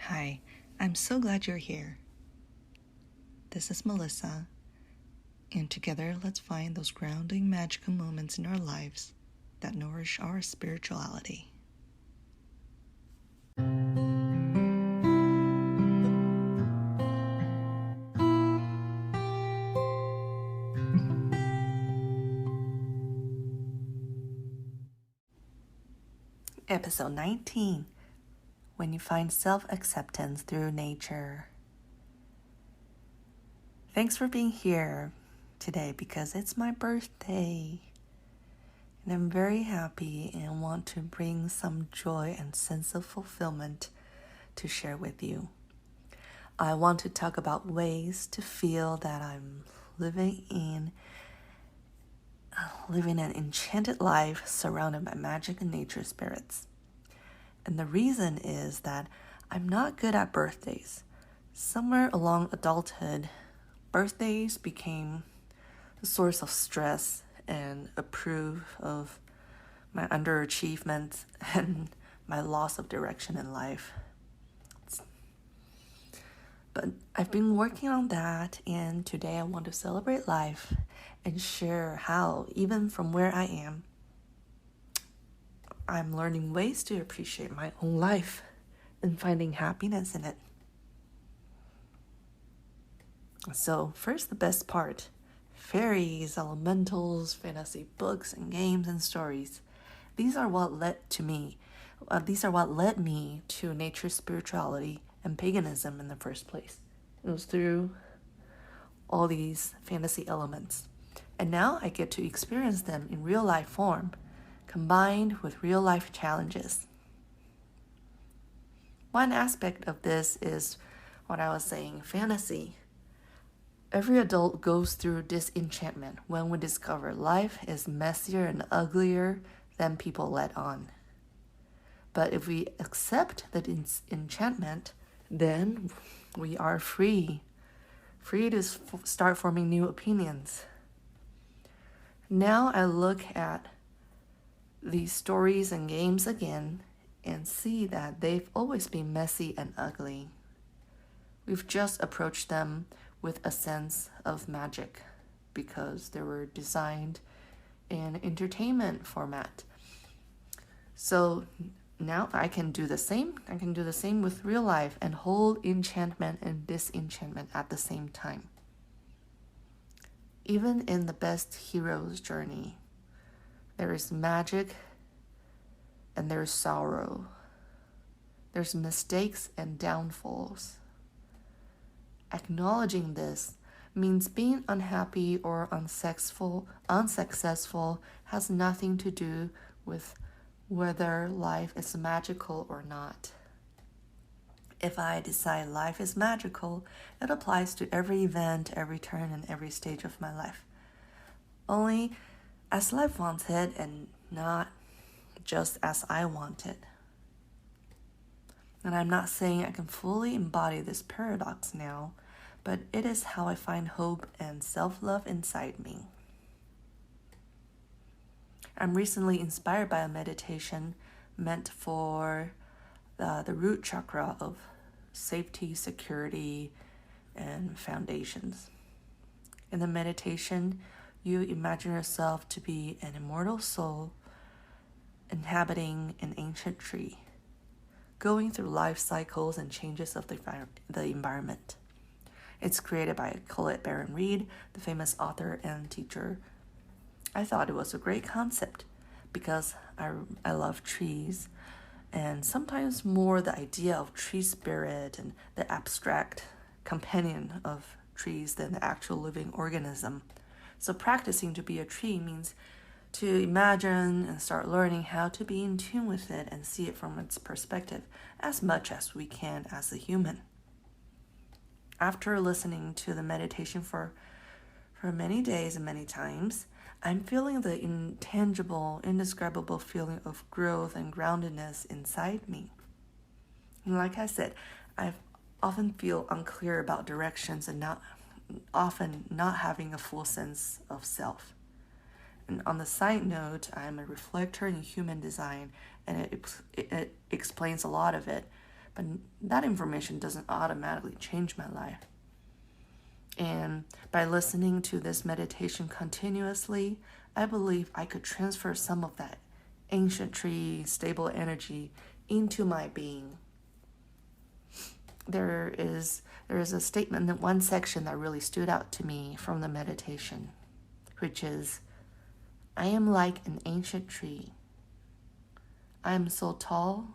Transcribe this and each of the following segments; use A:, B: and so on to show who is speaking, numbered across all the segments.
A: Hi, I'm so glad you're here. This is Melissa, and together let's find those grounding, magical moments in our lives that nourish our spirituality. Episode 19, When You Find Self-Acceptance Through Nature. Thanks for being here today because it's my birthday. And I'm very happy and want to bring some joy and sense of fulfillment to share with you. I want to talk about ways to feel that I'm living an enchanted life surrounded by magic and nature spirits. And the reason is that I'm not good at birthdays. Somewhere along adulthood, birthdays became a source of stress and a proof of my underachievement and my loss of direction in life. But I've been working on that, and today I want to celebrate life and share how, even from where I am, I'm learning ways to appreciate my own life and finding happiness in it. So first, the best part. Fairies, elementals, fantasy books and games and stories. These are what led me to nature spirituality and paganism in the first place. It was through all these fantasy elements. And now I get to experience them in real life form, combined with real life challenges. One aspect of this is what I was saying, fantasy. Every adult goes through disenchantment when we discover life is messier and uglier than people let on. But if we accept that enchantment, then we are free to start forming new opinions. Now I look at these stories and games again and see that they've always been messy and ugly. We've just approached them with a sense of magic because they were designed in entertainment format. So now I can do the same. I can do the same with real life and hold enchantment and disenchantment at the same time. Even in the best hero's journey, there is magic and there's sorrow. There's mistakes and downfalls. Acknowledging this means being unhappy or unsuccessful has nothing to do with whether life is magical or not. If I decide life is magical, it applies to every event, every turn, and every stage of my life. Only as life wants it and not just as I want it. And I'm not saying I can fully embody this paradox now, but it is how I find hope and self-love inside me. I'm recently inspired by a meditation meant for the root chakra of safety, security, and foundations. In the meditation, you imagine yourself to be an immortal soul inhabiting an ancient tree, going through life cycles and changes of the environment. It's created by Colette Baron Reid, the famous author and teacher. I thought it was a great concept because I love trees, and sometimes more the idea of tree spirit and the abstract companion of trees than the actual living organism. So practicing to be a tree means to imagine and start learning how to be in tune with it and see it from its perspective as much as we can as a human. After listening to the meditation for many days and many times, I'm feeling the intangible, indescribable feeling of growth and groundedness inside me. And like I said, I often feel unclear about directions and not having a full sense of self. And on the side note, I'm a reflector in human design, and it explains a lot of it. but that information doesn't automatically change my life. And by listening to this meditation continuously, I believe I could transfer some of that ancient tree, stable energy into my being. There is a statement in one section that really stood out to me from the meditation, which is, I am like an ancient tree. I am so tall,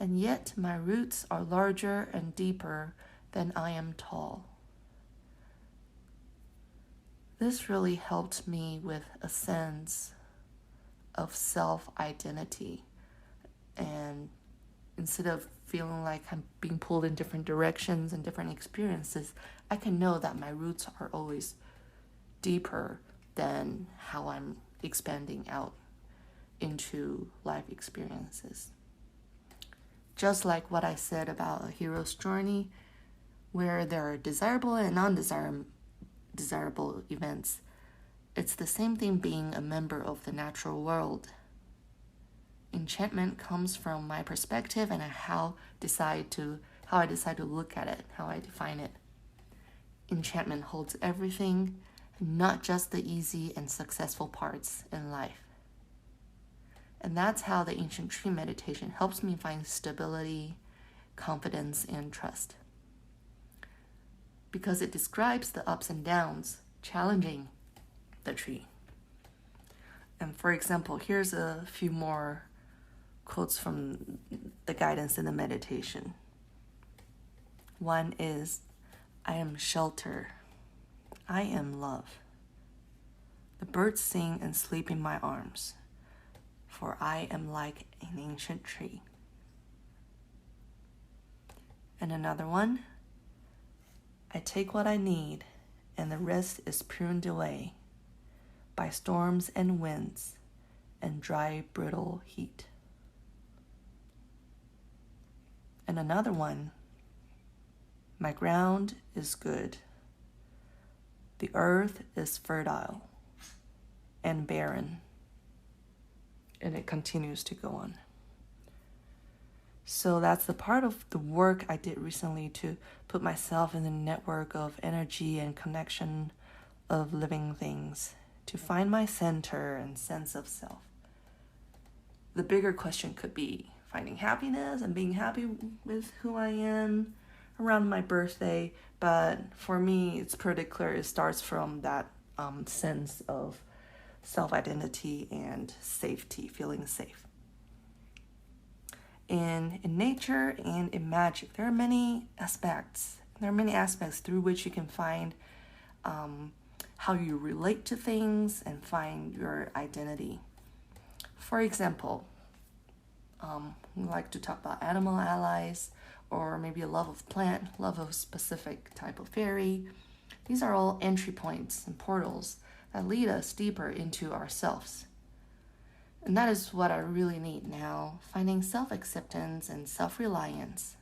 A: and yet my roots are larger and deeper than I am tall. This really helped me with a sense of self-identity. And instead of feeling like I'm being pulled in different directions and different experiences, I can know that my roots are always deeper than how I'm expanding out into life experiences. Just like what I said about a hero's journey, where there are desirable and non-desirable events, it's the same thing being a member of the natural world. Enchantment comes from my perspective and how I decide to look at it, how I define it. Enchantment holds everything, not just the easy and successful parts in life. And that's how the ancient tree meditation helps me find stability, confidence, and trust. Because it describes the ups and downs, challenging the tree. And for example, here's a few more quotes from the guidance in the meditation. One is, I am shelter. I am love. The birds sing and sleep in my arms, for I am like an ancient tree. And another one, I take what I need, and the rest is pruned away by storms and winds and dry, brittle heat. And another one, my ground is good. The earth is fertile and barren. And it continues to go on. So that's the part of the work I did recently to put myself in the network of energy and connection of living things, to find my center and sense of self. The bigger question could be finding happiness and being happy with who I am around my birthday. But for me, it's pretty clear it starts from that sense of self-identity and safety, feeling safe. In nature and in magic, there are many aspects. There are many aspects through which you can find how you relate to things and find your identity. For example, we like to talk about animal allies, or maybe a love of plant, love of specific type of fairy. These are all entry points and portals that lead us deeper into ourselves. And that is what I really need now, finding self-acceptance and self-reliance.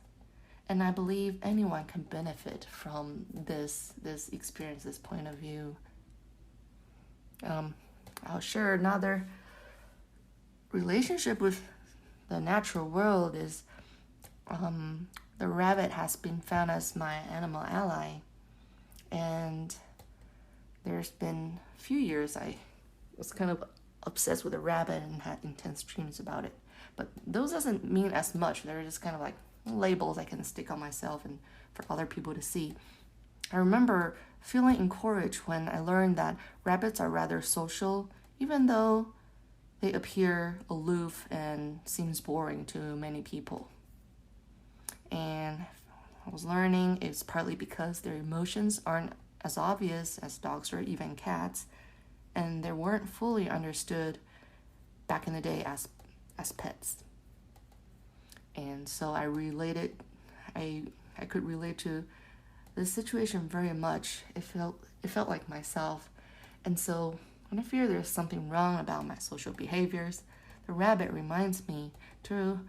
A: And I believe anyone can benefit from this experience, this point of view. I'll share another relationship with the natural world is the rabbit has been found as my animal ally. And there's been a few years I was kind of obsessed with a rabbit and had intense dreams about it. But those doesn't mean as much. They're just kind of like labels I can stick on myself and for other people to see. I remember feeling encouraged when I learned that rabbits are rather social, even though they appear aloof and seems boring to many people. And I was learning it's partly because their emotions aren't as obvious as dogs or even cats, and they weren't fully understood back in the day as pets. And so I could relate to this situation very much. It felt like myself. And so when I fear there's something wrong about my social behaviors, the rabbit reminds me to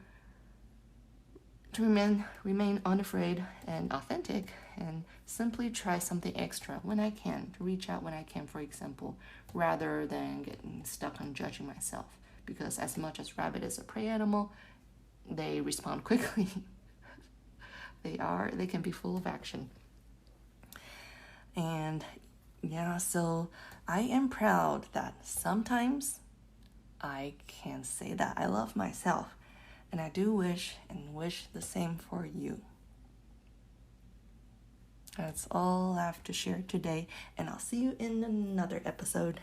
A: remain unafraid and authentic, and simply try something extra when I can, to reach out when I can, for example, rather than getting stuck on judging myself. Because as much as rabbit is a prey animal, they respond quickly They can be full of action. And yeah, so I am proud that sometimes I can say that I love myself. And I do wish the same for you. That's all I have to share today, and I'll see you in another episode.